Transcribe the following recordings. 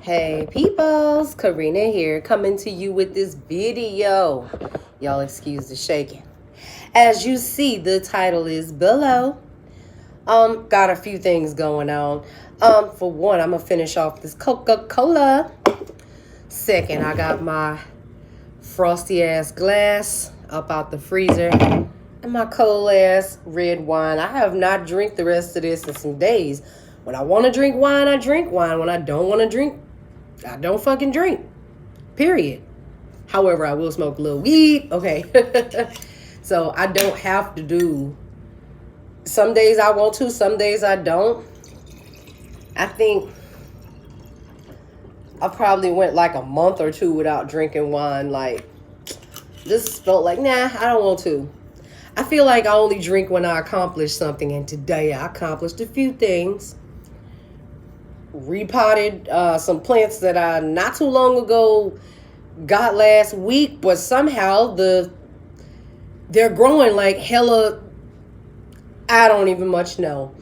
Hey peoples, Karina here, coming to you with this video. Y'all excuse the shaking. As you see, the title is below. Got a few things going on. For one, I'm gonna finish off this Coca-Cola. Second, I got my frosty ass glass up out the freezer and my cold ass red wine. I have not drank the rest of this in some days. When I want to drink wine, I drink wine. When I don't want to drink, I don't fucking drink. Period. However, I will smoke a little weed. Okay. So I don't have to do. Some days I want to, some days I don't. I think I probably went like a month or two without drinking wine. Like, just felt like, nah, I don't want to. I feel like I only drink when I accomplish something. And today I accomplished a few things. Repotted some plants that I not too long ago got last week, but somehow they're growing like hella. I don't even much know.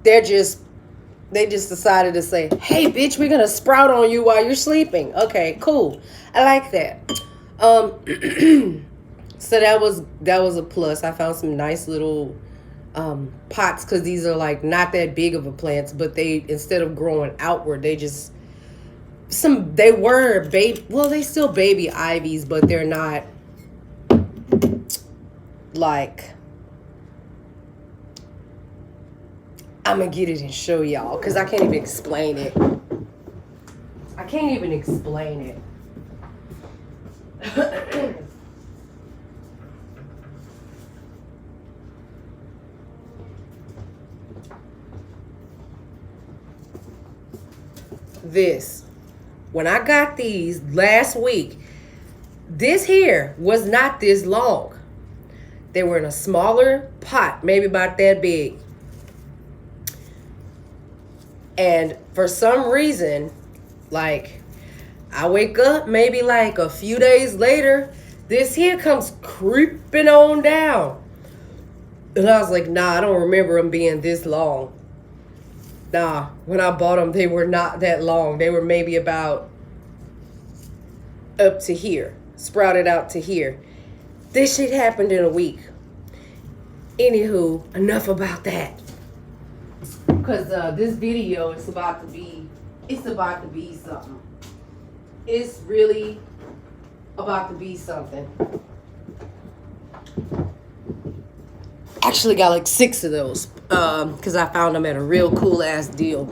They just decided to say, hey bitch, we're gonna sprout on you while you're sleeping. Okay, cool. I like that. So that was a plus. I found some nice little pots, because these are like not that big of a plants, but they, instead of growing outward, they were baby, well, they still baby ivies, but they're not like, I'm gonna get it and show y'all, because I can't even explain it. This, when I got these last week, this here was not this long. They were in a smaller pot, maybe about that big. And for some reason, like, I wake up maybe like a few days later, this here comes creeping on down. And I was like, nah, I don't remember them being this long. Nah, when I bought them, they were not that long. They were maybe about up to here, sprouted out to here. This shit happened in a week. Anywho, enough about that. Because this video is about to be something. It's really about to be something. Actually got like 6 of those, because I found them at a real cool ass deal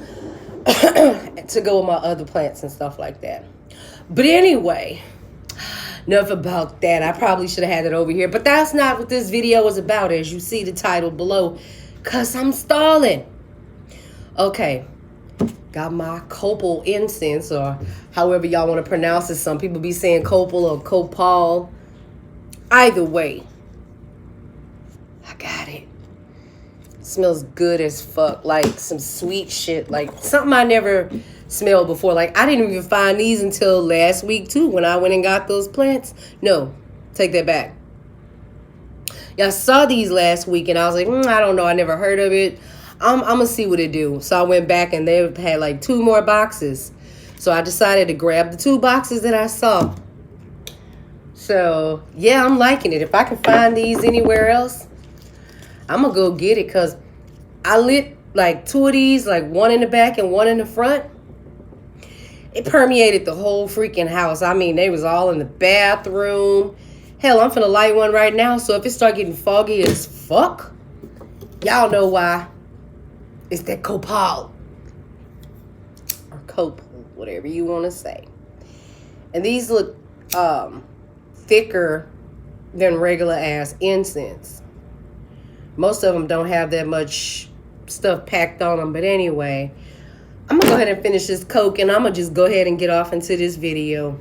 to go with my other plants and stuff like that. But anyway, enough about that. I probably should have had it over here, but that's not what this video is about, as you see the title below, because I'm stalling. Okay, got my copal incense, or however y'all want to pronounce it. Some people be saying copal or copal. Either way, I got it. Smells good as fuck, like some sweet shit, like something I never smelled before. Like, I didn't even find these until last week too, when I went and got those plants. No, take that back. Yeah, I saw these last week and I was like, I don't know, I never heard of it. I'm gonna see what it do. So I went back and they had like 2 more boxes. So I decided to grab the 2 boxes that I saw. So yeah, I'm liking it. If I can find these anywhere else, I'm gonna go get it, because I lit like 2 of these, like one in the back and one in the front. It permeated the whole freaking house. I mean, they was all in the bathroom. Hell, I'm finna light one right now, so if it start getting foggy as fuck, y'all know why. It's that copal. Or copal, whatever you want to say. And these look thicker than regular ass incense. Most of them don't have that much stuff packed on them. But anyway, I'm going to go ahead and finish this Coke, and I'm going to just go ahead and get off into this video.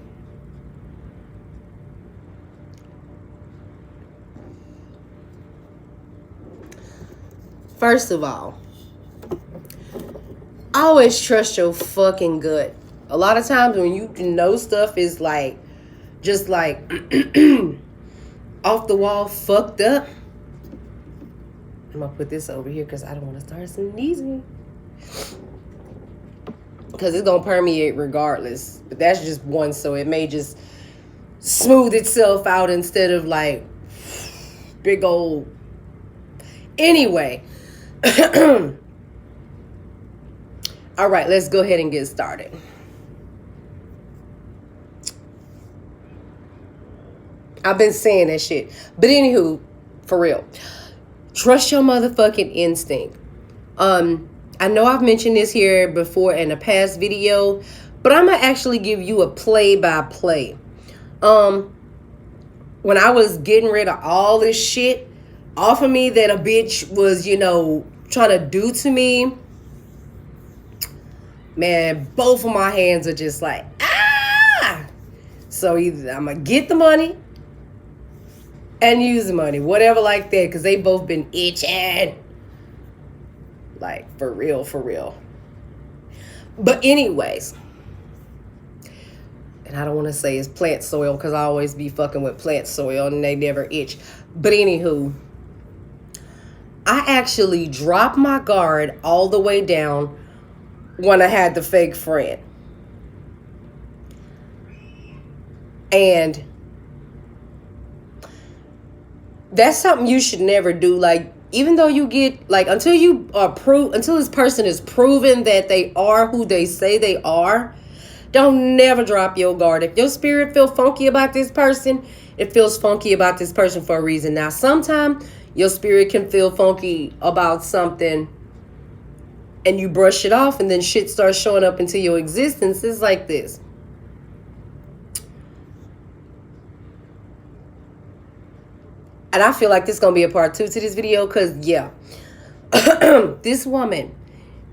First of all, always trust your fucking gut. A lot of times when you know stuff is like, just like off the wall fucked up, I'm gonna put this over here because I don't want to start sneezing. because it's gonna permeate regardless. But that's just one, so it may just smooth itself out instead of like big old. Anyway, all right, let's go ahead and get started. I've been saying that shit, but anywho, for real, trust your motherfucking instinct. I know I've mentioned this here before in a past video, but I'm gonna actually give you a play-by-play. When I was getting rid of all this shit off of me that a bitch was, trying to do to me, man, both of my hands are just like, ah! So either I'm gonna get the money and use the money, whatever like that, because they both been itching. Like, for real, for real. But anyways, and I don't want to say it's plant soil because I always be fucking with plant soil and they never itch. But anywho, I actually dropped my guard all the way down when I had the fake friend. And that's something you should never do. Like, even though you get, like, until this person is proven that they are who they say they are, don't never drop your guard. If your spirit feel funky about this person, it feels funky about this person for a reason. Now, sometimes your spirit can feel funky about something and you brush it off and then shit starts showing up into your existence. It's like this. And I feel like this is going to be a part 2 to this video because, yeah, this woman,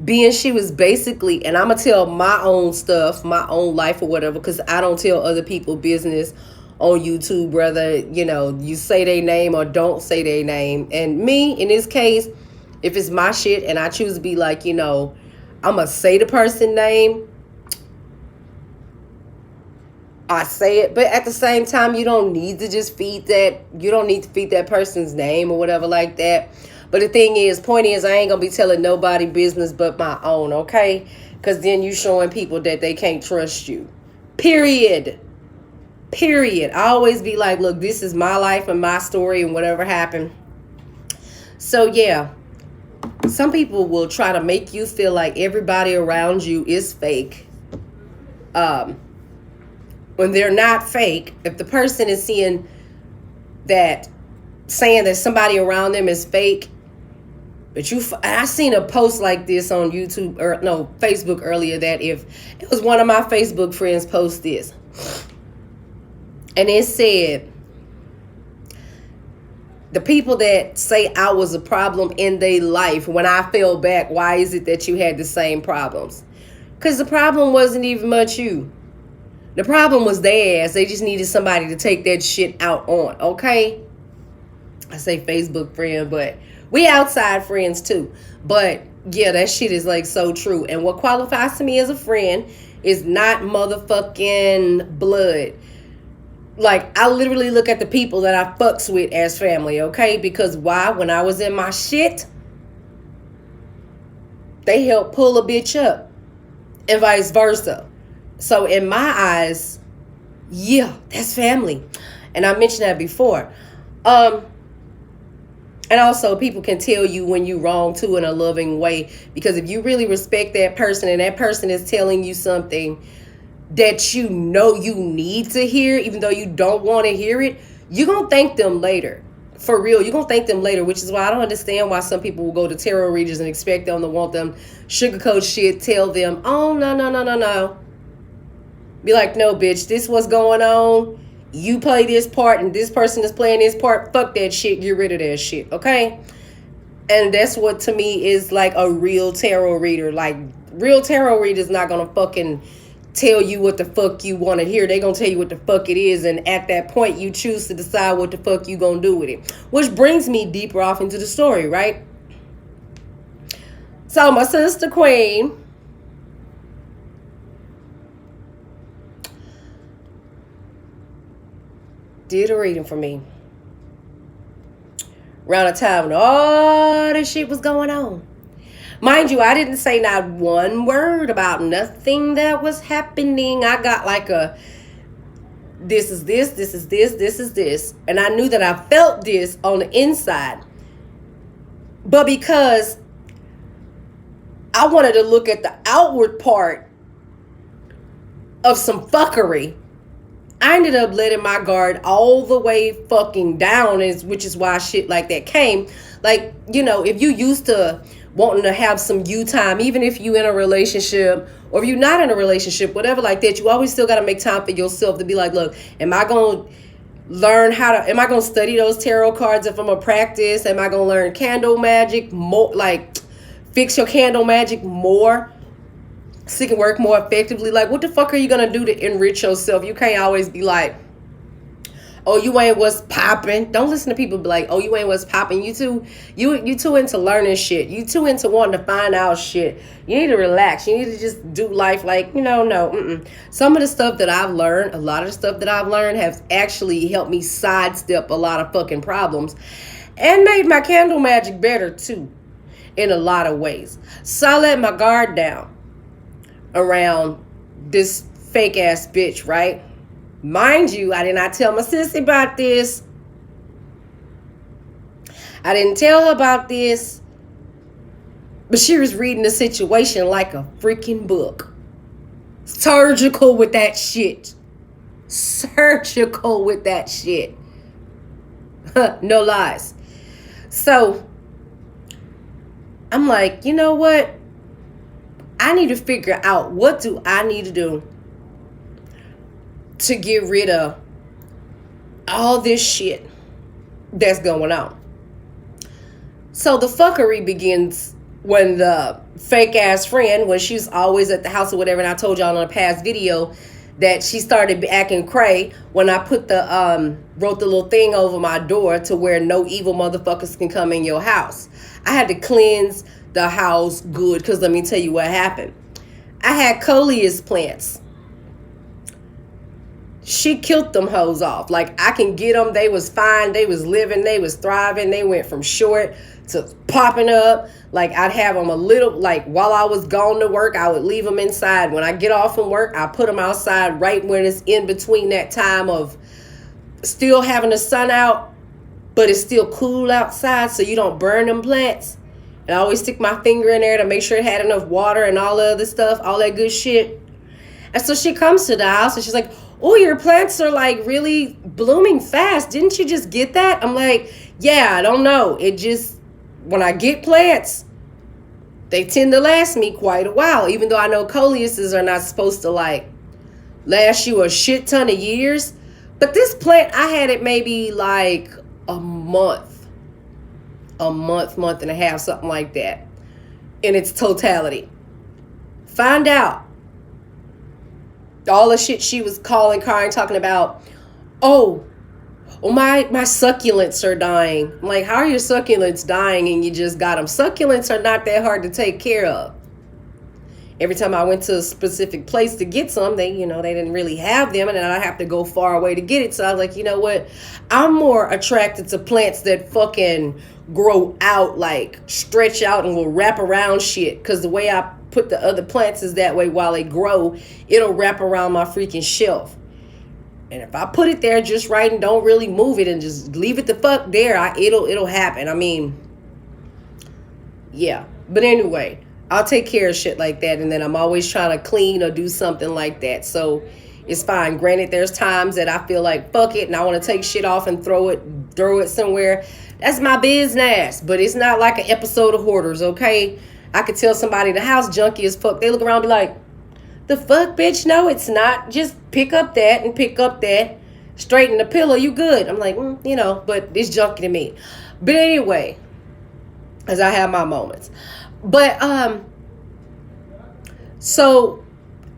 being she was basically, and I'm going to tell my own stuff, my own life or whatever, because I don't tell other people business on YouTube, whether, you say their name or don't say their name. And me, in this case, if it's my shit and I choose to be like, I'm going to say the person's name, I say it, but at the same time, you don't need to just feed that. You don't need to feed that person's name or whatever like that. But the thing is, point is, I ain't going to be telling nobody business but my own, okay? Because then you showing people that they can't trust you. Period. Period. I always be like, look, this is my life and my story and whatever happened. So, yeah. Some people will try to make you feel like everybody around you is fake. When they're not fake, if the person is saying that somebody around them is fake, but I seen a post like this on Facebook earlier, that if it was one of my Facebook friends post this, and it said, the people that say I was a problem in their life, when I fell back, why is it that you had the same problems? Because the problem wasn't even much you. The problem was their ass. They just needed somebody to take that shit out on, okay? I say Facebook friend, but we outside friends too. But yeah, that shit is like so true. And what qualifies to me as a friend is not motherfucking blood. Like, I literally look at the people that I fucks with as family, okay? Because why? When I was in my shit, they helped pull a bitch up and vice versa. So in my eyes, yeah, that's family. And I mentioned that before. And also, people can tell you when you wrong too in a loving way. Because if you really respect that person and that person is telling you something that you know you need to hear, even though you don't want to hear it, you're going to thank them later. For real, you're going to thank them later, which is why I don't understand why some people will go to tarot readers and expect them to want them sugarcoat shit, tell them, oh, no. Be like, no, bitch, this what's going on. You play this part and this person is playing this part. Fuck that shit. Get rid of that shit, okay? And that's what, to me, is like a real tarot reader. Like, real tarot readers not going to fucking tell you what the fuck you want to hear. They going to tell you what the fuck it is. And at that point, you choose to decide what the fuck you going to do with it. Which brings me deeper off into the story, right? So, my sister Queen did a reading for me around the time when all this shit was going on. Mind you, I didn't say not one word about nothing that was happening. I got like a this is this, this is this, this is this. And I knew that I felt this on the inside. But because I wanted to look at the outward part of some fuckery, I ended up letting my guard all the way fucking down, which is why shit like that came. Like, if you used to wanting to have some you time, even if you in a relationship or if you're not in a relationship, whatever like that, you always still got to make time for yourself to be like, look, am I going to am I going to study those tarot cards if I'm going to practice? Am I going to learn candle magic more, like fix your candle magic more? So it can work more effectively. Like, what the fuck are you gonna do to enrich yourself? You can't always be like, oh, you ain't what's popping. Don't listen to people be like, oh, you ain't what's popping. You too into learning shit. You too into wanting to find out shit. You need to relax. You need to just do life like, no. Some of the stuff that I've learned, a lot of the stuff that I've learned has actually helped me sidestep a lot of fucking problems and made my candle magic better too in a lot of ways. So I let my guard down around this fake ass bitch, right? Mind you, I did not tell my sissy about this. I didn't tell her about this. But she was reading the situation like a freaking book. Surgical with that shit. Surgical with that shit. No lies. So, I'm like, you know what? I need to figure out what do I need to do to get rid of all this shit that's going on. So the fuckery begins when the fake ass friend, when she's always at the house or whatever, and I told y'all in a past video that she started acting cray when I put wrote the little thing over my door to where no evil motherfuckers can come in your house. I had to cleanse the house good, because let me tell you what happened. I had coleus plants. She killed them hoes off. Like, I can get them. They was fine. They was living. They was thriving. They went from short to popping up. Like, I'd have them a little, like, while I was gone to work, I would leave them inside. When I get off from work, I put them outside right when it's in between that time of still having the sun out, but it's still cool outside, so you don't burn them plants. And I always stick my finger in there to make sure it had enough water and all the other stuff, all that good shit. And so she comes to the house and she's like, oh, your plants are like really blooming fast. Didn't you just get that? I'm like, yeah, I don't know. It just, when I get plants, they tend to last me quite a while. Even though I know coleuses are not supposed to like last you a shit ton of years. But this plant, I had it maybe like a month and a half, something like that, in its totality. Find out all the shit she was crying, talking about, oh my succulents are dying. I'm like, how are your succulents dying and you just got them? Succulents are not that hard to take care of. Every time I went to a specific place to get some, they didn't really have them, and then I have to go far away to get it. So I was like, you know what? I'm more attracted to plants that fucking grow out, like stretch out and will wrap around shit. Because the way I put the other plants is that way, while they grow, it'll wrap around my freaking shelf. And if I put it there just right and don't really move it and just leave it the fuck there, it'll happen. I mean, yeah. But anyway, I'll take care of shit like that, and then I'm always trying to clean or do something like that. So it's fine. Granted, there's times that I feel like fuck it and I want to take shit off and throw it somewhere. That's my business. But it's not like an episode of Hoarders, okay? I could tell somebody the house junky as fuck. They look around and be like, the fuck, bitch? No, it's not. Just pick up that and pick up that. Straighten the pillow, you good. I'm like, but it's junky to me. But anyway, as I have my moments. But, so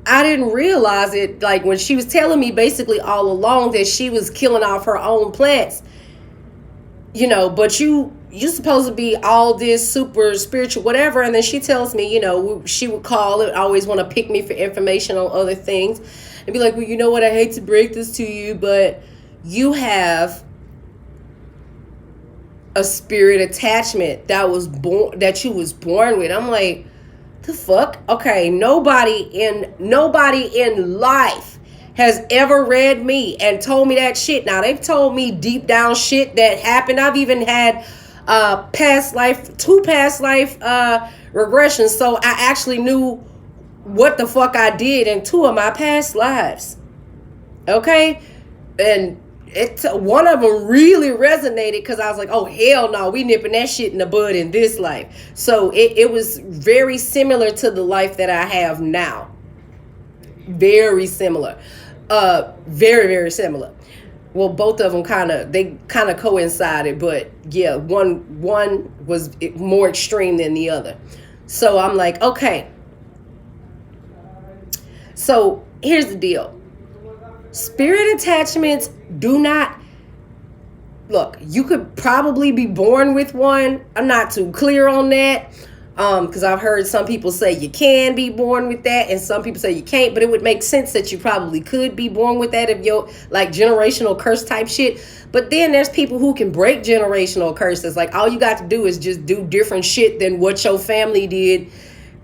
I didn't realize it, like, when she was telling me basically all along that she was killing off her own plants, but you're supposed to be all this super spiritual, whatever. And then she tells me, she would call and always want to pick me for information on other things and be like, well, you know what? I hate to break this to you, but you have a spirit attachment that you was born with. I'm like, the fuck? Okay, nobody in life has ever read me and told me that shit. Now, they've told me deep down shit that happened. I've even had two past life regressions, so I actually knew what the fuck I did in two of my past lives. Okay? And one of them really resonated because I was like, oh, hell no, we nipping that shit in the bud in this life. So it was very similar to the life that I have now. Very similar. Very, very similar. Well, both of them kind of coincided, but yeah, one was more extreme than the other. So I'm like, okay. So here's the deal. Spirit attachments do not... Look, you could probably be born with one. I'm not too clear on that. Because I've heard some people say you can be born with that, and some people say you can't, but it would make sense that you probably could be born with that if you're like generational curse type shit. But then there's people who can break generational curses. Like, all you got to do is just do different shit than what your family did,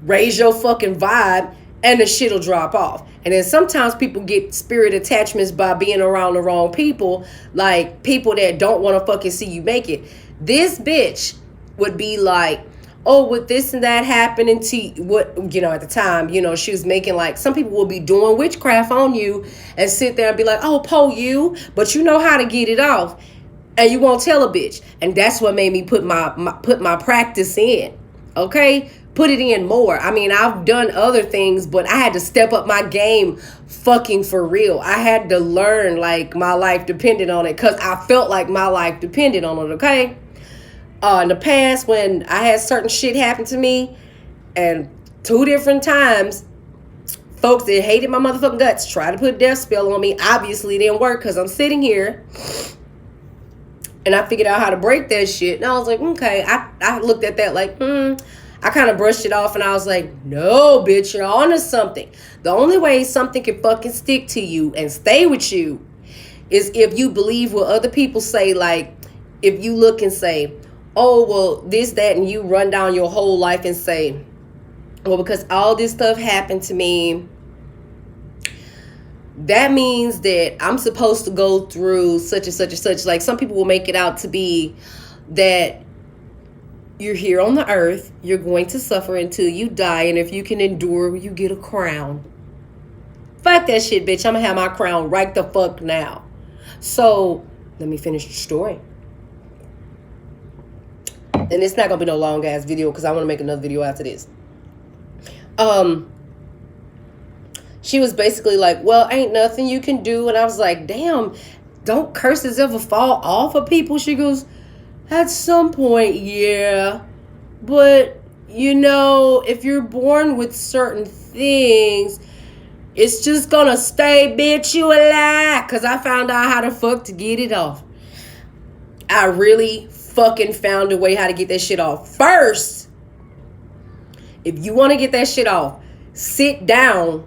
raise your fucking vibe, and the shit'll drop off. And then sometimes people get spirit attachments by being around the wrong people, like people that don't want to fucking see you make it. This bitch would be like, oh, with this and that happening to you, what, at the time, she was making like, some people will be doing witchcraft on you and sit there and be like, oh, po you, but you know how to get it off. And you won't tell a bitch. And that's what made me put my practice in. Okay? Put it in more. I mean, I've done other things, but I had to step up my game fucking for real. I had to learn like my life depended on it because I felt like my life depended on it, okay? In the past, when I had certain shit happen to me, and 2 different times, folks that hated my motherfucking guts tried to put a death spell on me. Obviously, it didn't work because I'm sitting here and I figured out how to break that shit. And I was like, okay. I looked at that like, I kind of brushed it off and I was like, no, bitch, you're onto something. The only way something can fucking stick to you and stay with you is if you believe what other people say. Like, if you look and say, oh, well, this, that, and you run down your whole life and say, well, because all this stuff happened to me, that means that I'm supposed to go through such and such and such. Like, some people will make it out to be that you're here on the earth, you're going to suffer until you die, and if you can endure, you get a crown. Fuck that shit, bitch. I'm gonna have my crown right the fuck now. So, let me finish the story. And it's not gonna be no long ass video because I want to make another video after this. She was basically like, well, ain't nothing you can do. And I was like, damn, don't curses ever fall off of people? She goes, at some point, yeah. But, if you're born with certain things, it's just gonna stay, bitch, you a lie. Because I found out how the fuck to get it off. I really fucking found a way how to get that shit off. First, if you want to get that shit off, sit down,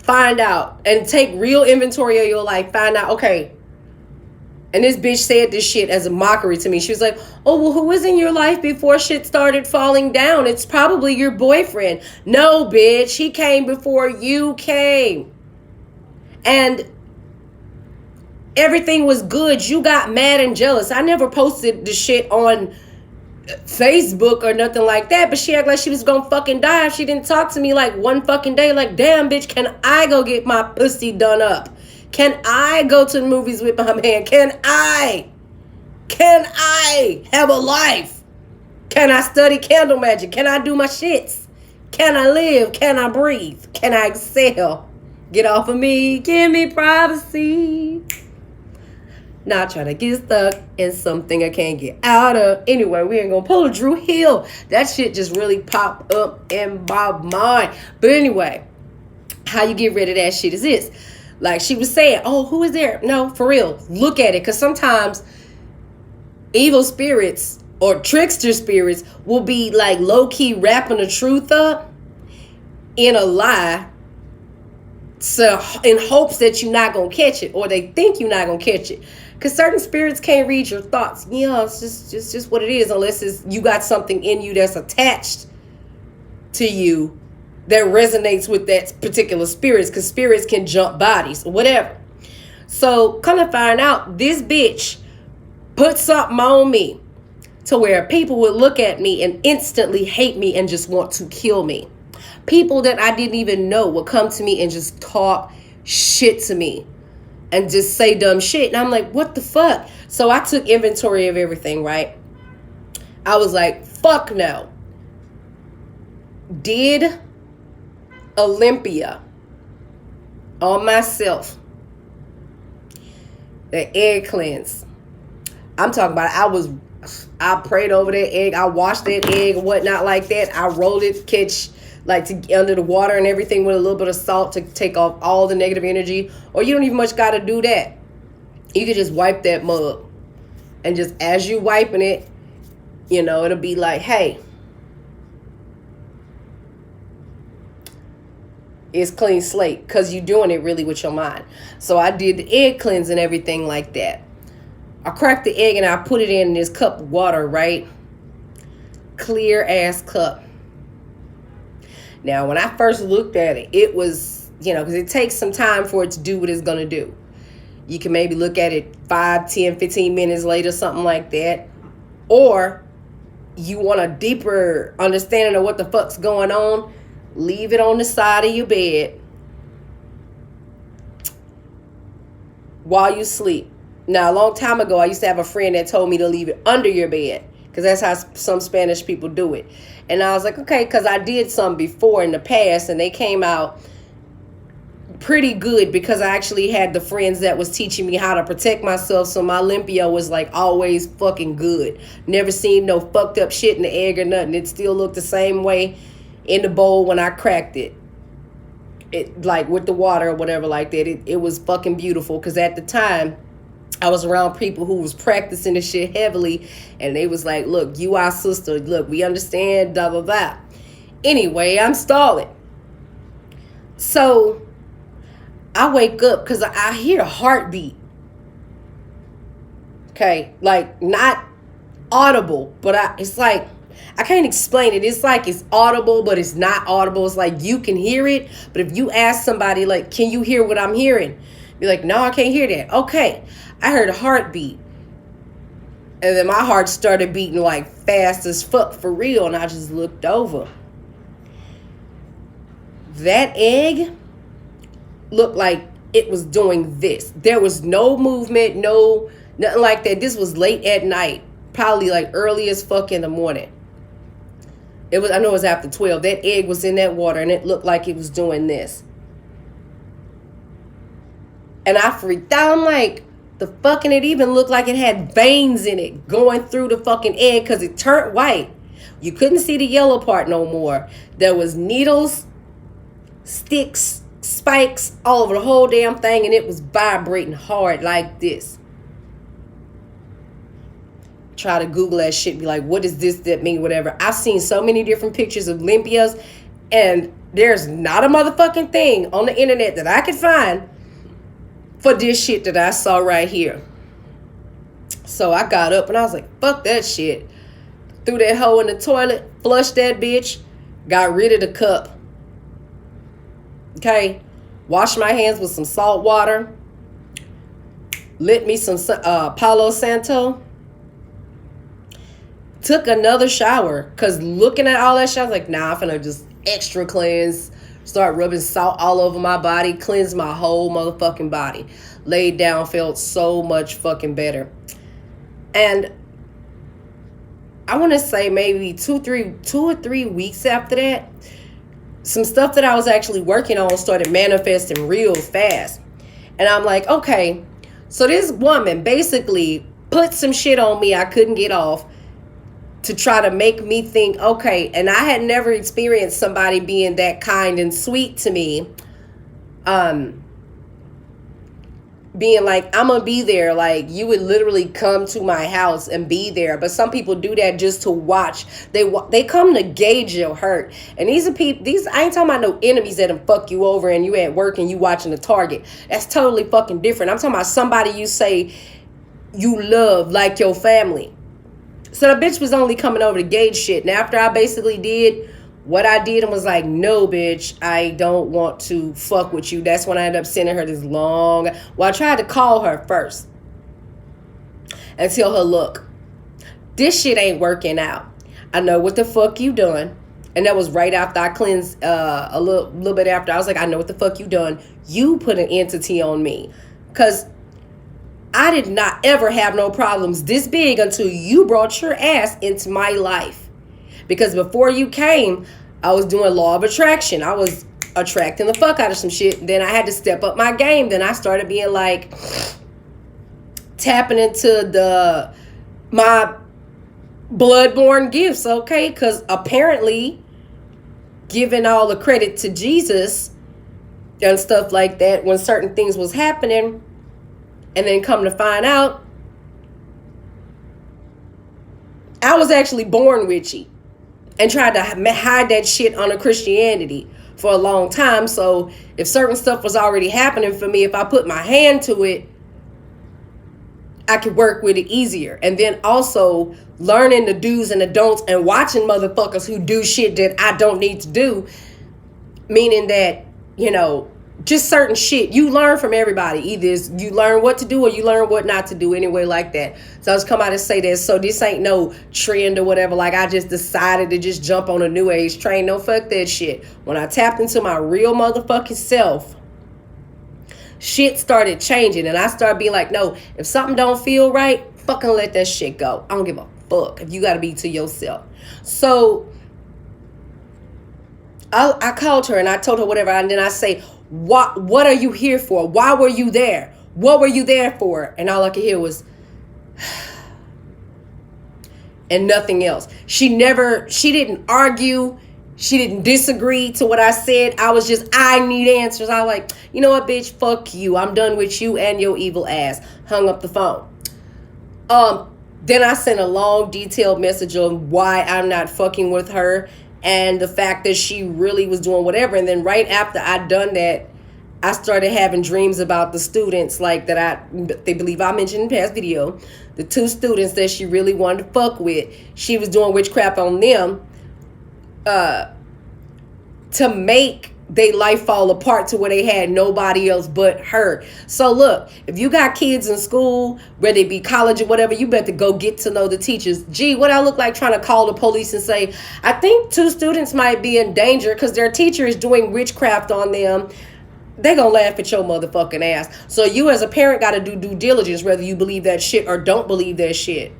find out, and take real inventory of your life. Find out, okay. And this bitch said this shit as a mockery to me. She was like, oh, well, who was in your life before shit started falling down? It's probably your boyfriend. No, bitch, he came before you came. And everything was good. You got mad and jealous. I never posted the shit on Facebook or nothing like that, but she acted like she was gonna fucking die if she didn't talk to me like one fucking day. Like, damn, bitch, can I go get my pussy done up? Can I go to the movies with my man? Can I have a life? Can I study candle magic? Can I do my shits? Can I live? Can I breathe? Can I exhale? Get off of me. Give me privacy. Not trying to get stuck in something I can't get out of. Anyway, we ain't gonna pull a Drew Hill. That shit just really popped up in my mind. But anyway, how you get rid of that shit is this. Like she was saying, oh, who is there? No, for real. Look at it. Because sometimes evil spirits or trickster spirits will be like low-key wrapping the truth up in a lie. So in hopes that you're not going to catch it. Or they think you're not going to catch it. Because certain spirits can't read your thoughts. It's just what it is, unless you got something in you that's attached to you that resonates with that particular spirits, because spirits can jump bodies or whatever. So come to find out, this bitch put something on me to where people would look at me and instantly hate me and just want to kill me. People that I didn't even know would come to me and just talk shit to me and just say dumb shit. And I'm like, what the fuck? So I took inventory of everything, right? I was like, fuck no. Did Olympia on myself, the egg cleanse. I'm talking about I prayed over that egg. I washed that egg and whatnot like that. I rolled it, under the water and everything with a little bit of salt to take off all the negative energy. Or you don't even much got to do that. You can just wipe that mug. And just as you wiping it, it'll be like, hey, it's clean slate, because you're doing it really with your mind. So I did the egg cleanse and everything like that. I cracked the egg and I put it in this cup of water, right? Clear ass cup. Now, when I first looked at it, it was, because it takes some time for it to do what it's going to do. You can maybe look at it 5, 10, 15 minutes later, something like that. Or you want a deeper understanding of what the fuck's going on, leave it on the side of your bed while you sleep. Now, a long time ago, I used to have a friend that told me to leave it under your bed, because that's how some Spanish people do it. And I was like, okay, because I did some before in the past, and they came out pretty good, because I actually had the friends that was teaching me how to protect myself. So my Olympia was like always fucking good. Never seen no fucked up shit in the egg or nothing. It still looked the same way in the bowl when I cracked it. It like with the water or whatever like that. It was fucking beautiful, because at the time I was around people who was practicing this shit heavily, and they was like, look, you our sister, look, we understand, blah, blah, blah. Anyway, I'm stalling. So I wake up because I hear a heartbeat. Okay, like not audible, but it's like, I can't explain it. It's like it's audible, but it's not audible. It's like you can hear it, but if you ask somebody, like, can you hear what I'm hearing? Be like, no, I can't hear that. Okay, I heard a heartbeat. And then my heart started beating like fast as fuck for real, and I just looked over. That egg looked like it was doing this. There was no movement, nothing like that. This was late at night, probably like early as fuck in the morning. I know it was after 12. That egg was in that water, and it looked like it was doing this. And I freaked out. I'm like, the fucking, it even looked like it had veins in it going through the fucking egg, because it turned white. You couldn't see the yellow part no more. There was needles, sticks, spikes all over the whole damn thing, and it was vibrating hard like this. Try to Google that shit, be like, what does this, that mean, whatever. I've seen so many different pictures of Olympias, and there's not a motherfucking thing on the internet that I could find for this shit that I saw right here. So I got up and I was like, fuck that shit. Threw that hoe in the toilet, flushed that bitch, got rid of the cup. Okay, washed my hands with some salt water, lit me some Palo Santo, took another shower, because looking at all that shit, I was like, nah, I'm finna just extra cleanse, start rubbing salt all over my body, cleanse my whole motherfucking body. Laid down, felt so much fucking better. And I want to say maybe 2 or 3 weeks after that, some stuff that I was actually working on started manifesting real fast. And I'm like, okay, so this woman basically put some shit on me I couldn't get off to try to make me think, okay, and I had never experienced somebody being that kind and sweet to me. Being like, I'm gonna be there. Like, you would literally come to my house and be there. But some people do that just to watch. They come to gauge your hurt. And these are people, I ain't talking about no enemies that'll fuck you over and you at work and you watching the target. That's totally fucking different. I'm talking about somebody you say you love like your family. So the bitch was only coming over to gauge shit. And after I basically did what I did and was like, no, bitch, I don't want to fuck with you. That's when I ended up sending her this long... Well, I tried to call her first and tell her, look, this shit ain't working out. I know what the fuck you done. And that was right after I cleansed a little bit after. I was like, I know what the fuck you done. You put an entity on me. Because I did not ever have no problems this big until you brought your ass into my life. Because before you came, I was doing law of attraction. I was attracting the fuck out of some shit. Then I had to step up my game. Then I started being like tapping into my bloodborne gifts, okay? Because apparently giving all the credit to Jesus and stuff like that when certain things was happening, and then come to find out I was actually born witchy and tried to hide that shit under Christianity for a long time. So if certain stuff was already happening for me, if I put my hand to it, I could work with it easier. And then also learning the do's and the don'ts and watching motherfuckers who do shit that I don't need to do. Meaning that, just certain shit. You learn from everybody. Either you learn what to do or you learn what not to do anyway like that. So I just come out and say that. So this ain't no trend or whatever. Like I just decided to just jump on a new age train. No, fuck that shit. When I tapped into my real motherfucking self, shit started changing. And I started being like, no, if something don't feel right, fucking let that shit go. I don't give a fuck if you got to be to yourself. So I called her and I told her whatever. And then I say, what are you here for? Why were you there? What were you there for? And all I could hear was and nothing else. She didn't argue. She didn't disagree to what I said. I need answers. I was like, you know what, bitch, fuck you. I'm done with you and your evil ass. Hung up the phone. Then I sent a long detailed message on why I'm not fucking with her. And the fact that she really was doing whatever. And then right after I'd done that, I started having dreams about the students like they believe I mentioned in the past video. The 2 students that she really wanted to fuck with. She was doing witchcraft on them to make their life fall apart to where they had nobody else but her. So look, if you got kids in school, whether it be college or whatever, you better go get to know the teachers. Gee, what I look like trying to call the police and say, I think 2 students might be in danger because their teacher is doing witchcraft on them. They gonna laugh at your motherfucking ass. So you as a parent got to do due diligence, whether you believe that shit or don't believe that shit.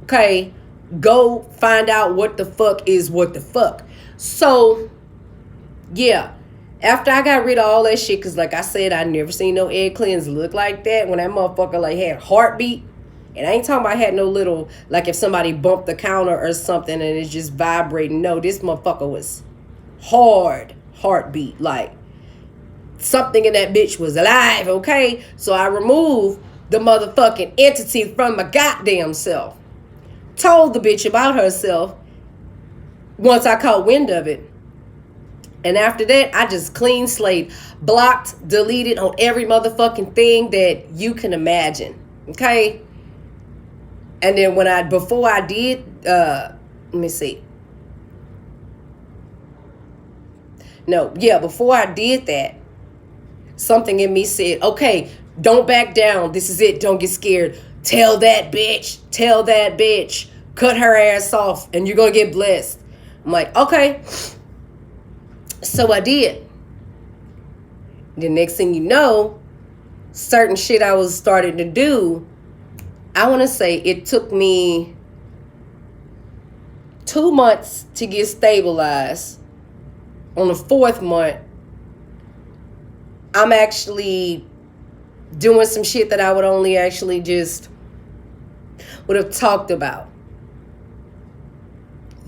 Okay, go find out what the fuck is what the fuck. So yeah, after I got rid of all that shit, because like I said, I never seen no egg cleanse look like that. When that motherfucker like had heartbeat. And I ain't talking about I had no little, like if somebody bumped the counter or something and it's just vibrating. No, this motherfucker was hard heartbeat. Like something in that bitch was alive, okay? So I removed the motherfucking entity from my goddamn self. Told the bitch about herself once I caught wind of it. And after that, I just clean slate, blocked, deleted on every motherfucking thing that you can imagine. Okay? And then before I did, let me see. Before I did that, something in me said, okay, don't back down. This is it. Don't get scared. Tell that bitch, cut her ass off and you're going to get blessed. I'm like, okay. So I did. The next thing you know, certain shit I was starting to do, I want to say it took me 2 months to get stabilized. On the 4th month, I'm actually doing some shit that I would only actually just would have talked about.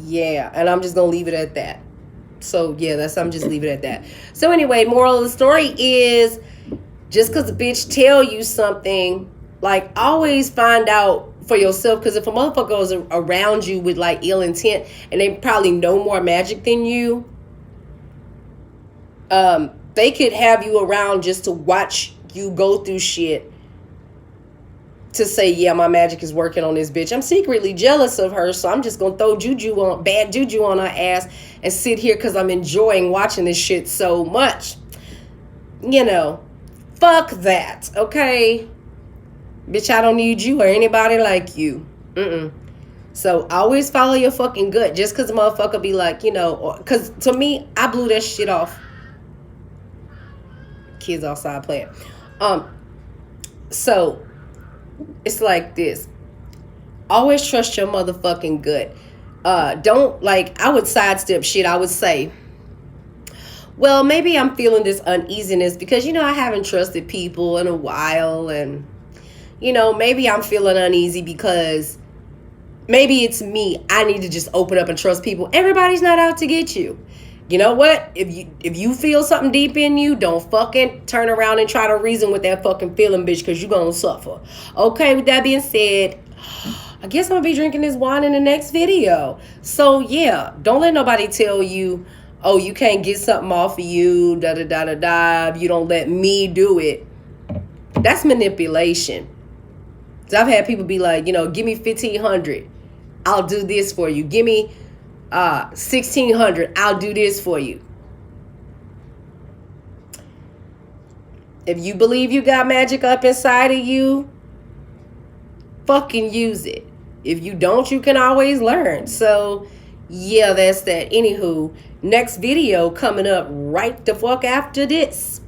Yeah, and I'm just going to leave it at that. So, yeah, I'm just leave it at that. So, anyway, moral of the story is just because a bitch tell you something, like, always find out for yourself. Because if a motherfucker goes around you with, like, ill intent and they probably know more magic than you, they could have you around just to watch you go through shit to say, yeah, my magic is working on this bitch. I'm secretly jealous of her, so I'm just gonna throw bad juju on her ass and sit here because I'm enjoying watching this shit so much. You know, fuck that, okay? Bitch, I don't need you or anybody like you. So always follow your fucking gut. Just because a motherfucker be like, you know, because to me, I blew that shit off. Kids outside playing. So it's like this. Always trust your motherfucking gut. Don't, like, I would sidestep shit. I would say, well, maybe I'm feeling this uneasiness because, you know, I haven't trusted people in a while. And, you know, maybe I'm feeling uneasy because maybe it's me. I need to just open up and trust people. Everybody's not out to get you. You know what? If you feel something deep in you, don't fucking turn around and try to reason with that fucking feeling, bitch, because you're going to suffer. Okay, with that being said, I guess I'm going to be drinking this wine in the next video. So, yeah, don't let nobody tell you, oh, you can't get something off of you, da-da-da-da-da, you don't let me do it. That's manipulation. So I've had people be like, you know, give me $1,500. I'll do this for you. Give me $1,600. I'll do this for you. If you believe you got magic up inside of you, fucking use it. If you don't, you can always learn. So, yeah, that's that. Anywho, next video coming up right the fuck after this.